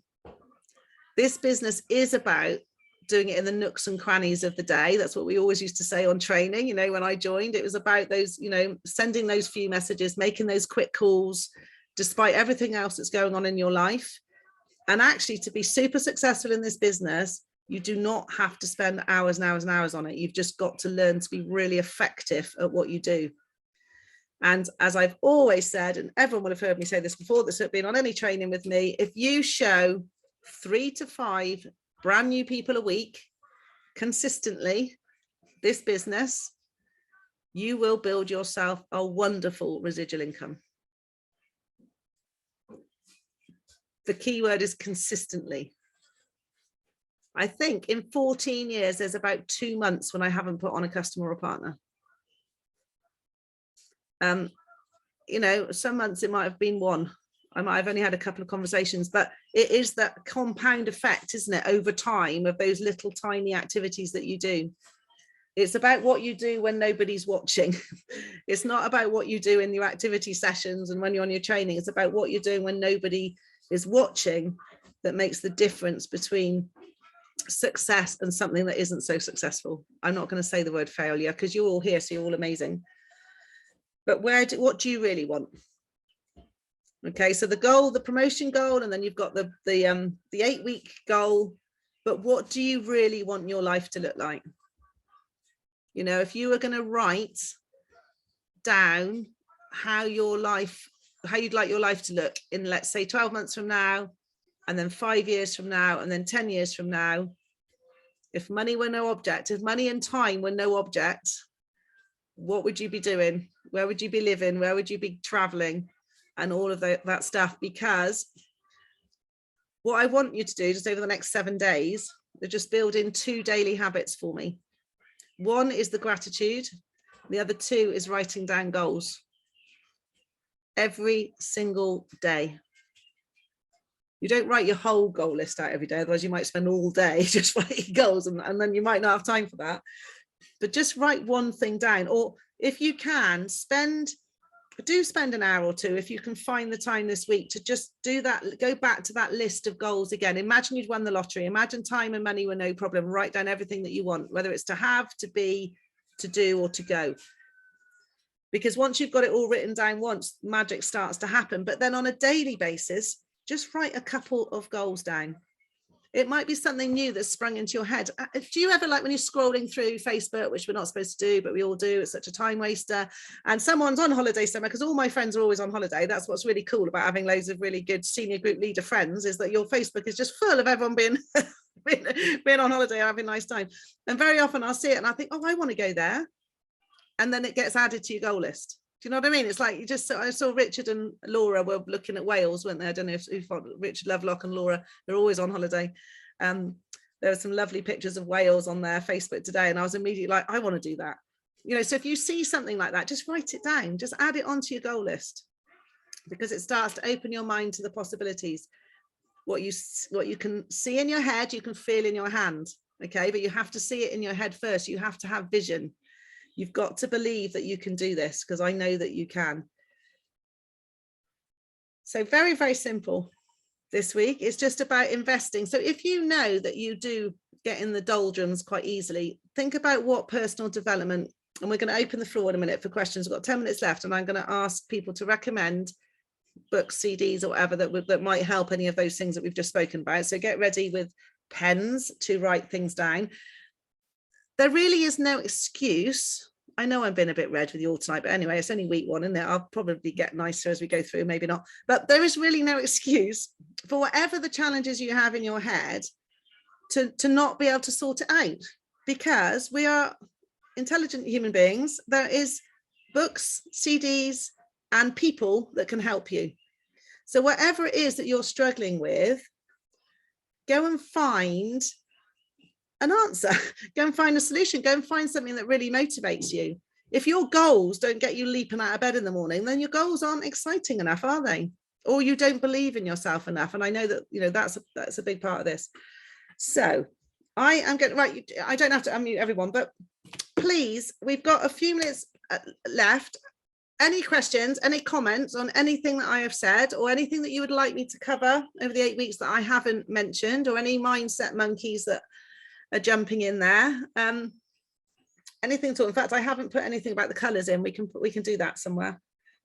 this business is about doing it in the nooks and crannies of the day. That's what we always used to say on training. You know, when I joined, it was about those, you know, sending those few messages, making those quick calls, despite everything else that's going on in your life. And actually, to be super successful in this business, you do not have to spend hours and hours and hours on it. You've just got to learn to be really effective at what you do. And as I've always said, and everyone would have heard me say this before that's been on any training with me, if you show 3 to 5 brand new people a week consistently, this business, you will build yourself a wonderful residual income. The key word is consistently. I think in 14 years, there's about 2 months when I haven't put on a customer or partner. You know, some months it might have been 1. I might have only had a couple of conversations, but it is that compound effect, isn't it, over time of those little tiny activities that you do. It's about what you do when nobody's watching. It's not about what you do in your activity sessions and when you're on your training. It's about what you're doing when nobody is watching that makes the difference between success and something that isn't so successful. I'm not going to say the word failure because you're all here, so you're all amazing. But what do you really want? Okay, so the goal, the promotion goal, and then you've got the 8-week goal. But what do you really want your life to look like? You know, if you were going to write down how you'd like your life to look in, let's say, 12 months from now, and then 5 years from now, and then 10 years from now, if money were no object, if money and time were no object, what would you be doing? Where would you be living? Where would you be traveling? And all of that stuff, because what I want you to do just over the next 7 days is just build in 2 daily habits for me. 1 is the gratitude. The other 2 is writing down goals every single day. You don't write your whole goal list out every day, otherwise you might spend all day just writing goals, and then you might not have time for that. But just write one thing down, or if you can, spend an hour or 2 if you can find the time this week to just do that. Go back to that list of goals again. Imagine you'd won the lottery. Imagine time and money were no problem. Write down everything that you want, whether it's to have, to be, to do, or to go. Because once you've got it all written down once, magic starts to happen. But then on a daily basis, just write a couple of goals down. It might be something new that's sprung into your head. Do you ever, like when you're scrolling through Facebook, which we're not supposed to do, but we all do, it's such a time waster, and someone's on holiday somewhere, because all my friends are always on holiday. That's what's really cool about having loads of really good senior group leader friends, is that your Facebook is just full of everyone being on holiday, having a nice time. And very often I'll see it and I think, oh, I want to go there. and then it gets added to your goal list. Do you know what I mean? It's like, you just, I saw Richard and Laura were looking at Wales, weren't they? I don't know if Richard Lovelock and Laura, they're always on holiday. There were some lovely pictures of Wales on their Facebook today, and I was immediately like, I want to do that. You know, so if you see something like that, just write it down, just add it onto your goal list, because it starts to open your mind to the possibilities. What you can see in your head, you can feel in your hand. Okay, but you have to see it in your head first. You have to have vision. You've got to believe that you can do this, because I know that you can. So very, very simple this week. It's just about investing. So if you know that you do get in the doldrums quite easily, think about what personal development, and we're going to open the floor in a minute for questions. We've got 10 minutes left, and I'm going to ask people to recommend books, CDs, or whatever that might help any of those things that we've just spoken about. So get ready with pens to write things down. There really is no excuse. I know I'm being a bit red with you all tonight, but anyway, it's only week one, isn't it? I'll probably get nicer as we go through, maybe not. But there is really no excuse for whatever the challenges you have in your head to not be able to sort it out, because we are intelligent human beings. There is books, CDs, and people that can help you. So whatever it is that you're struggling with, go and find an answer, go and find a solution, go and find something that really motivates you. If your goals don't get you leaping out of bed in the morning, then your goals aren't exciting enough, are they? Or you don't believe in yourself enough. And I know that, you know, that's a big part of this. So I am going to, right, I don't have to unmute everyone, but please, we've got a few minutes left. Any questions, any comments on anything that I have said, or anything that you would like me to cover over the 8 weeks that I haven't mentioned, or any mindset monkeys that are jumping in there? Anything at all. In fact, I haven't put anything about the colors in. We can do that somewhere.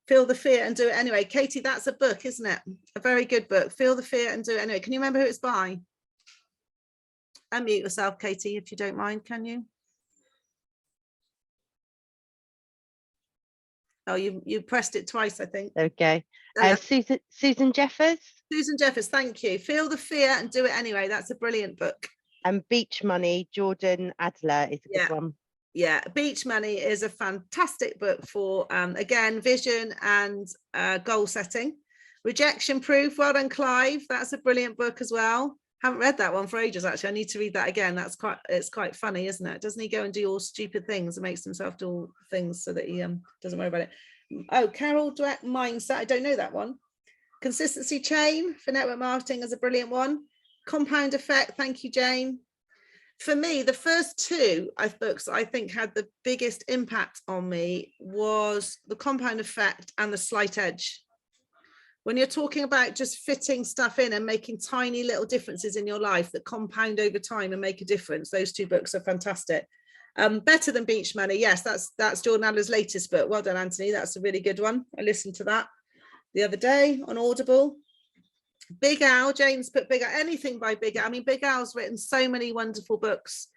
Feel the fear and do it anyway. Katie, that's a book, isn't it? A very good book. Feel the fear and do it anyway. Can you remember who it's by? Unmute yourself, Katie, if you don't mind, can you? Oh, you pressed it twice, I think. Okay. Susan Jeffers. Susan Jeffers, thank you. Feel the fear and do it anyway. That's a brilliant book. And Beach Money, Jordan Adler is a good one. Yeah, Beach Money is a fantastic book for, again, vision and goal setting. Rejection Proof, well done, Clive. That's a brilliant book as well. Haven't read that one for ages, actually. I need to read that again. It's quite funny, isn't it? Doesn't he go and do all stupid things and makes himself do all things so that he doesn't worry about it? Oh, Carol Dweck Mindset. I don't know that one. Consistency Chain for network marketing is a brilliant one. Compound Effect. Thank you, Jane. For me, the first two books I think had the biggest impact on me was The Compound Effect and The Slight Edge. When you're talking about just fitting stuff in and making tiny little differences in your life that compound over time and make a difference, those two books are fantastic. Better Than Beach Money. Yes, that's Jordan Adler's latest book. Well done, Anthony. That's a really good one. I listened to that the other day on Audible. Big Al, Jane's put Big Al, anything by Big Al. I mean, Big Al's written so many wonderful books.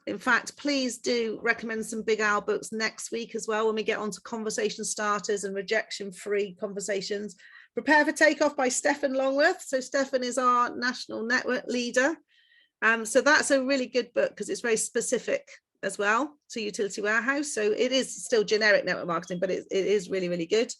In fact, please do recommend some Big Al books next week as well, when we get onto conversation starters and rejection-free conversations. Prepare for Takeoff by Stefan Longworth. So Stefan is our national network leader. So that's a really good book because it's very specific as well to Utility Warehouse. So it is still generic network marketing, but it is really, really good.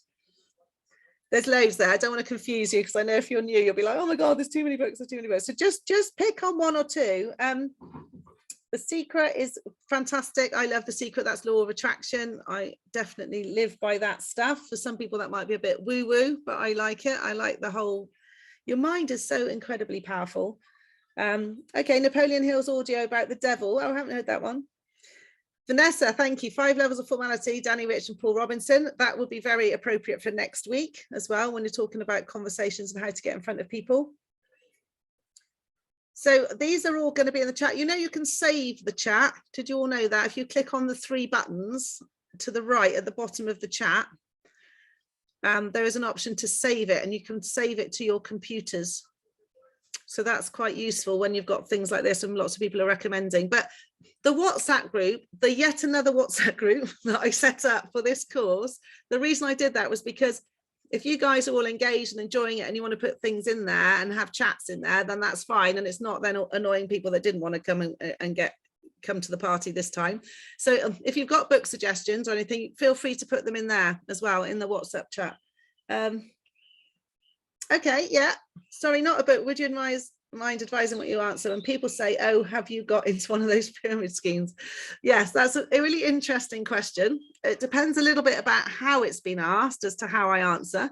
There's loads there. I don't want to confuse you, because I know if you're new, you'll be like, oh my God, there's too many books, there's too many books. So just pick on one or two. The Secret is fantastic. I love The Secret. That's Law of Attraction. I definitely live by that stuff. For some people, that might be a bit woo-woo, but I like it. I like the whole, your mind is so incredibly powerful. Okay, Napoleon Hill's audio about the devil. Oh, I haven't heard that one. Vanessa, thank you. 5 Levels of Formality, Danny Rich and Paul Robinson. That will be very appropriate for next week as well, when you're talking about conversations and how to get in front of people. So these are all going to be in the chat. You know, you can save the chat. Did you all know that? If you click on the 3 buttons to the right at the bottom of the chat, there is an option to save it, and you can save it to your computers. So that's quite useful when you've got things like this and lots of people are recommending. But the WhatsApp group, the yet another WhatsApp group that I set up for this course, the reason I did that was because if you guys are all engaged and enjoying it and you want to put things in there and have chats in there, then that's fine. And it's not then annoying people that didn't want to come and get come to the party this time. So if you've got book suggestions or anything, feel free to put them in there as well in the WhatsApp chat. Okay, yeah, sorry, not a book. Would you mind advising what you answer? And people say, oh, have you got into one of those pyramid schemes? Yes, that's a really interesting question. It depends a little bit about how it's been asked as to how I answer.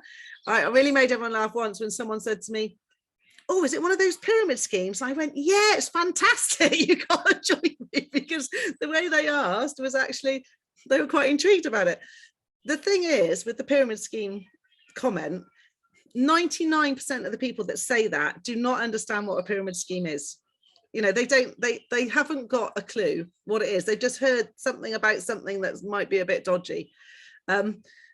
I really made everyone laugh once when someone said to me, oh, is it one of those pyramid schemes? I went, yeah, it's fantastic. You got to join me, because the way they asked was actually, they were quite intrigued about it. The thing is, with the pyramid scheme comment, 99% of the people that say that do not understand what a pyramid scheme is. You know, they haven't got a clue what it is. They've just heard something about something that might be a bit dodgy.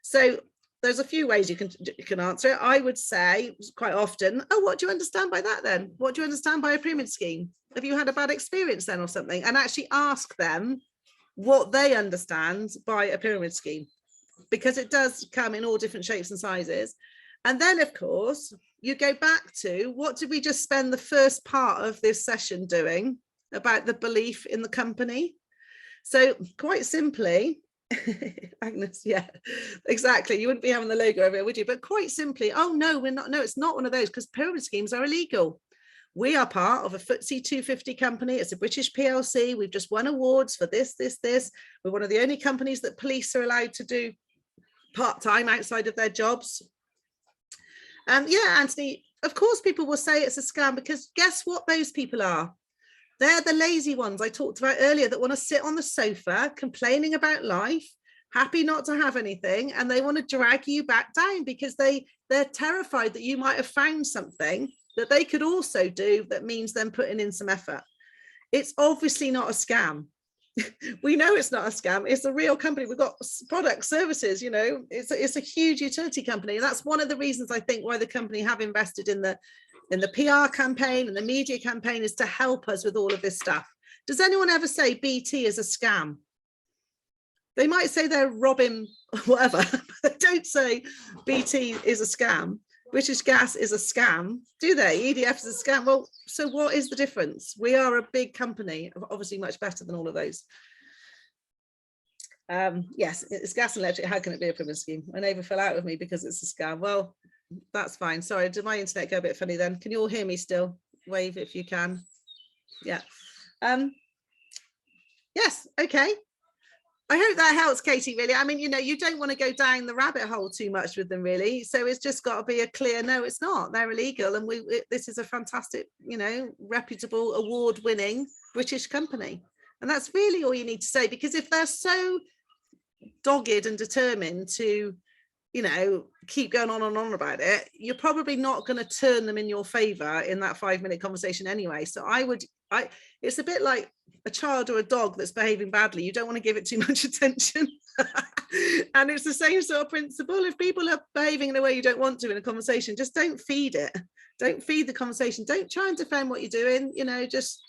So there's a few ways you can answer it. I would say quite often, oh, what do you understand by that then? What do you understand by a pyramid scheme? Have you had a bad experience then or something? And actually ask them what they understand by a pyramid scheme, because it does come in all different shapes and sizes. And then, of course, you go back to, what did we just spend the first part of this session doing about the belief in the company? So quite simply, Agnes, yeah, exactly. You wouldn't be having the logo over here, would you? But quite simply, oh, no, we're not. No, it's not one of those, because pyramid schemes are illegal. We are part of a FTSE 250 company. It's a British PLC. We've just won awards for this. We're one of the only companies that police are allowed to do part-time outside of their jobs. Yeah, Anthony, of course people will say it's a scam, because guess what those people are? They're the lazy ones I talked about earlier, that want to sit on the sofa complaining about life, happy not to have anything, and they want to drag you back down because they're terrified that you might have found something that they could also do that means them putting in some effort. It's obviously not a scam. We know it's not a scam. It's a real company. We've got products, services, you know, it's a huge utility company. And that's one of the reasons I think why the company have invested in the PR campaign and the media campaign, is to help us with all of this stuff. Does anyone ever say BT is a scam? They might say they're robbing whatever, but they don't say BT is a scam. British Gas is a scam, do they? EDF is a scam. Well, so what is the difference? We are a big company, obviously much better than all of those. Yes, it's gas and electric. How can it be a pyramid scheme? My neighbour fell out with me because it's a scam. Well, that's fine. Sorry, did my internet go a bit funny then? Can you all hear me still? Wave if you can. Yeah. Yes, okay. I hope that helps, Katie, really. I mean, you know, you don't want to go down the rabbit hole too much with them, really. So it's just got to be a clear, no, it's not. They're illegal. And this is a fantastic, you know, reputable, award-winning British company. And that's really all you need to say, because if they're so dogged and determined to, you know, keep going on and on about it, you're probably not going to turn them in your favor in that 5-minute conversation anyway. So it's a bit like a child or a dog that's behaving badly. You don't want to give it too much attention. And it's the same sort of principle. If people are behaving in a way you don't want to in a conversation, just don't feed it. Don't feed the conversation. Don't try and defend what you're doing. You know, just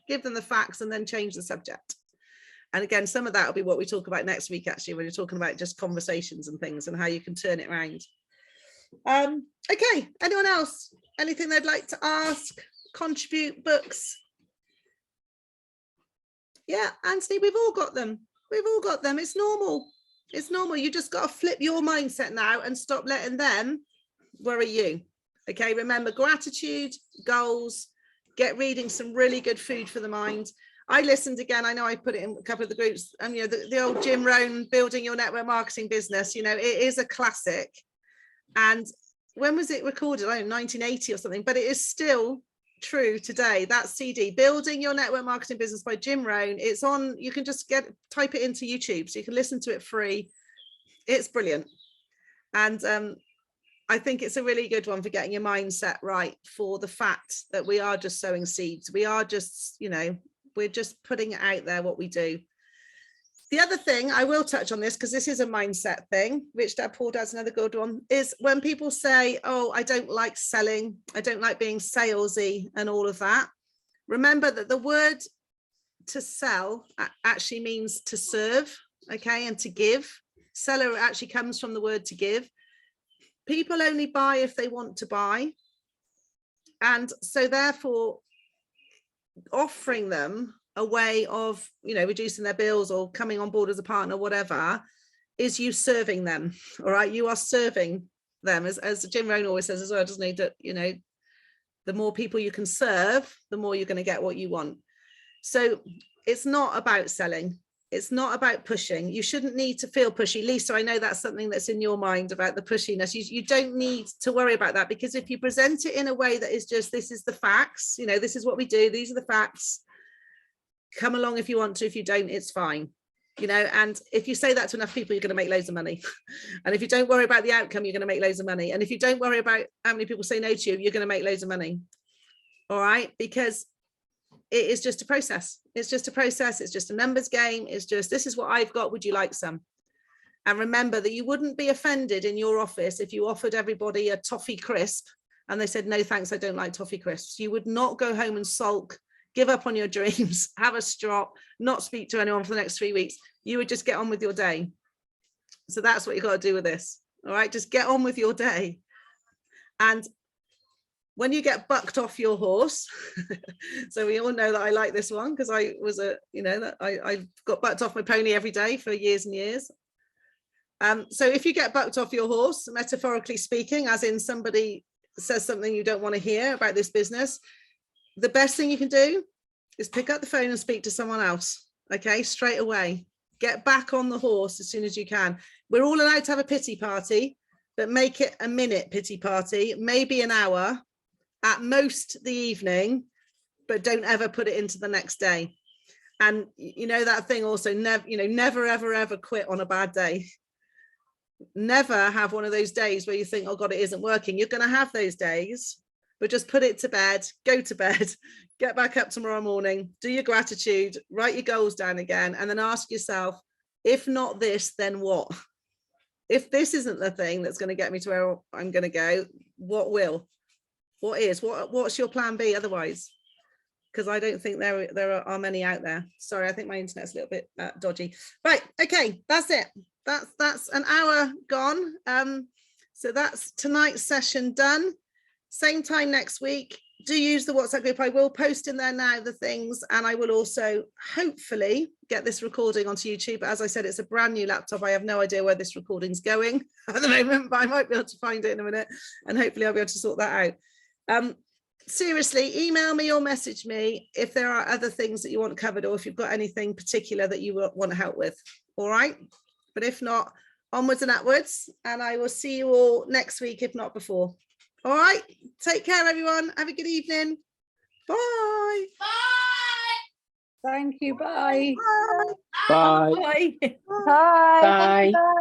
give them the facts and then change the subject. And again, some of that will be what we talk about next week, actually, when you're talking about just conversations and things and how you can turn it around. Okay, anyone else? Anything they'd like to ask, contribute, books? Yeah, Anthony, we've all got them. We've all got them. It's normal. It's normal. You just got to flip your mindset now and stop letting them worry you. Okay, remember, gratitude, goals, get reading some really good food for the mind. I listened again. I know I put it in a couple of the groups. You know, the old Jim Rohn, Building Your Network Marketing Business. You know, it is a classic. And when was it recorded? I don't know, 1980 or something. But it is still true today. That CD, Building Your Network Marketing Business by Jim Rohn. It's on. You can just type it into YouTube, so you can listen to it free. It's brilliant. And I think it's a really good one for getting your mindset right for the fact that we are just sowing seeds. We are just, you know, we're just putting it out there what we do. The other thing, I will touch on this because this is a mindset thing, Rich Dad Poor Dad's another good one, is when people say, oh, I don't like selling, I don't like being salesy and all of that. Remember that the word to sell actually means to serve, okay, and to give. Seller actually comes from the word to give. People only buy if they want to buy. And so therefore, offering them a way of, you know, reducing their bills or coming on board as a partner, whatever, is you serving them. All right, you are serving them, as Jim Rohn always says as well, doesn't he, that, you know, the more people you can serve, the more you're going to get what you want. So it's not about selling. It's not about pushing. You shouldn't need to feel pushy. Lisa, I know that's something that's in your mind about the pushiness. You don't need to worry about that, because if you present it in a way that is just, this is the facts, you know, this is what we do, these are the facts, come along if you want to, if you don't, it's fine. You know, and if you say that to enough people, you're going to make loads of money. And if you don't worry about the outcome, you're going to make loads of money. And if you don't worry about how many people say no to you, you're going to make loads of money. All right, because it is just a process. It's just a process. It's just a numbers game. It's just, this is what I've got. Would you like some? And remember that you wouldn't be offended in your office if you offered everybody a toffee crisp and they said, no, thanks, I don't like toffee crisps. You would not go home and sulk, give up on your dreams, have a strop, not speak to anyone for the next 3 weeks. You would just get on with your day. So that's what you got to do with this. All right, just get on with your day. And when you get bucked off your horse, so we all know that I like this one because I was I got bucked off my pony every day for years and years. So if you get bucked off your horse, metaphorically speaking, as in somebody says something you don't want to hear about this business, the best thing you can do is pick up the phone and speak to someone else. Okay, straight away. Get back on the horse as soon as you can. We're all allowed to have a pity party, but make it a minute pity party, maybe an hour, at most the evening, but don't ever put it into the next day. And you know that thing also, never ever ever quit on a bad day. Never have one of those days where you think, oh God, it isn't working. You're going to have those days, but just put it to bed, go to bed, get back up tomorrow morning, do your gratitude, write your goals down again, and then ask yourself, if not this, then what? If this isn't the thing that's going to get me to where I'm going to go, what will? What's your plan B otherwise? Because I don't think there are many out there. Sorry, I think my internet's a little bit dodgy. Right, okay, that's it. That's an hour gone. So that's tonight's session done. Same time next week. Do use the WhatsApp group. I will post in there now the things, and I will also hopefully get this recording onto YouTube. But as I said, it's a brand new laptop. I have no idea where this recording's going at the moment, but I might be able to find it in a minute, and hopefully I'll be able to sort that out. Seriously, email me or message me if there are other things that you want covered, or if you've got anything particular that you want to help with. All right, but if not, onwards and upwards, and I will see you all next week, if not before. All right, take care everyone, have a good evening. Bye. Thank you. Bye. Bye. Bye. Bye. Bye. Bye.